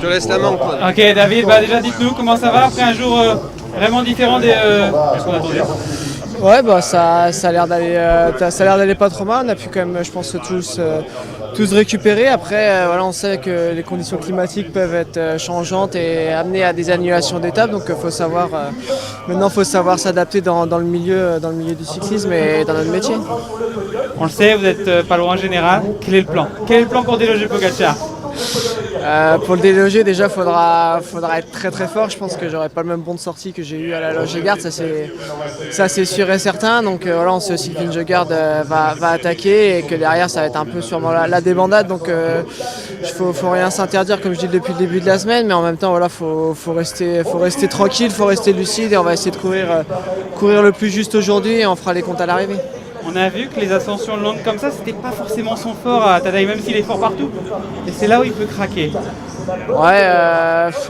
Je te laisse la main, Antoine. Ok David, déjà dites-nous comment ça va après un jour vraiment différent de ce qu'on attendait. Ouais, ça a l'air d'aller pas trop mal. On a pu quand même, je pense, tous récupérer. Après, voilà, on sait que les conditions climatiques peuvent être changeantes et amener à des annulations d'étapes. Donc, maintenant, faut savoir s'adapter dans le milieu du cyclisme et dans notre métier. On le sait, vous êtes pas loin général. Quel est le plan? Quel est le plan pour déloger Pogacar? Pour le déloger, déjà, faudra être très très fort. Je pense que j'aurai pas le même bon de sortie que j'ai eu à la Logégarde, ça c'est sûr et certain. Donc voilà, on sait aussi que Vingegaard va attaquer et que derrière ça va être un peu sûrement la débandade. Donc faut rien s'interdire comme je dis depuis le début de la semaine, mais en même temps voilà, faut rester tranquille, faut rester lucide et on va essayer de courir le plus juste aujourd'hui et on fera les comptes à l'arrivée. On a vu que les ascensions longues comme ça, c'était pas forcément son fort à Tadej, même s'il est fort partout. Et c'est là où il peut craquer. Ouais,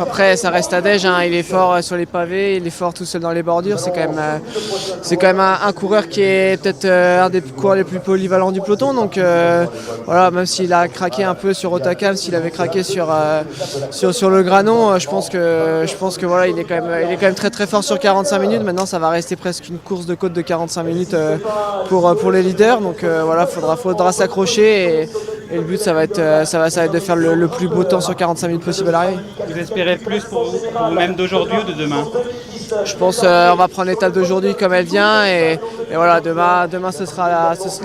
après ça reste Tadej, hein, il est fort sur les pavés, il est fort tout seul dans les bordures. C'est quand même un coureur qui est peut-être un des coureurs les plus polyvalents du peloton. Donc voilà, même s'il a craqué un peu sur Hautacam, s'il avait craqué sur le Granon, je pense que voilà, il est quand même très très fort sur 45 minutes. Maintenant, ça va rester presque une course de côte de 45 minutes pour les leaders. Donc voilà, faudra s'accrocher et le but ça va être de faire le plus beau temps sur 45 minutes possible à l'arrivée. Vous espérez plus pour vous-même d'aujourd'hui ou de demain? Je pense on va prendre l'étape d'aujourd'hui comme elle vient et voilà, demain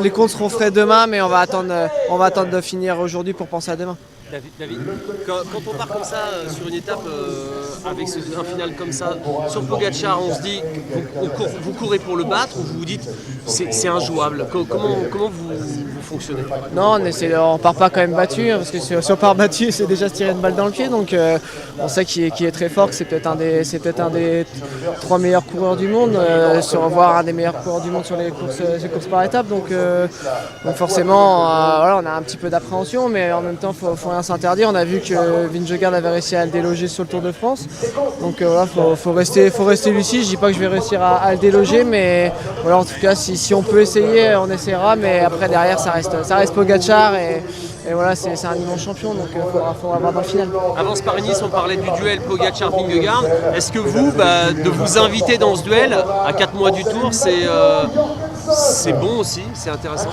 les comptes seront faits demain, mais on va attendre de finir aujourd'hui pour penser à demain. David, quand on part comme ça sur une étape avec un final comme ça, sur Pogacar, on se dit, vous courez pour le battre ou vous vous dites c'est injouable? Comment vous fonctionnez? Non, on part pas quand même battu, hein, parce que si on part battu, c'est déjà se tirer une balle dans le pied. Donc on sait qu'il est très fort, que c'est peut-être un des 3 meilleurs coureurs du monde, voire un des meilleurs coureurs du monde sur les courses par étapes. Donc forcément, voilà, on a un petit peu d'appréhension, mais en même temps, faut rien s'interdire. On a vu que Vingegaard avait réussi à le déloger sur le Tour de France. Donc voilà, faut rester lucide. Je dis pas que je vais réussir à le déloger, mais voilà, en tout cas, si on peut essayer, on essaiera. Mais après, derrière, ça reste Pogacar et voilà, c'est un immense champion, donc il faudra voir dans le final. Avant ce Paris-Nice, on parlait du duel Pogacar-Vingegaard. Est-ce que de vous inviter dans ce duel à 4 mois du Tour, c'est bon aussi, c'est intéressant?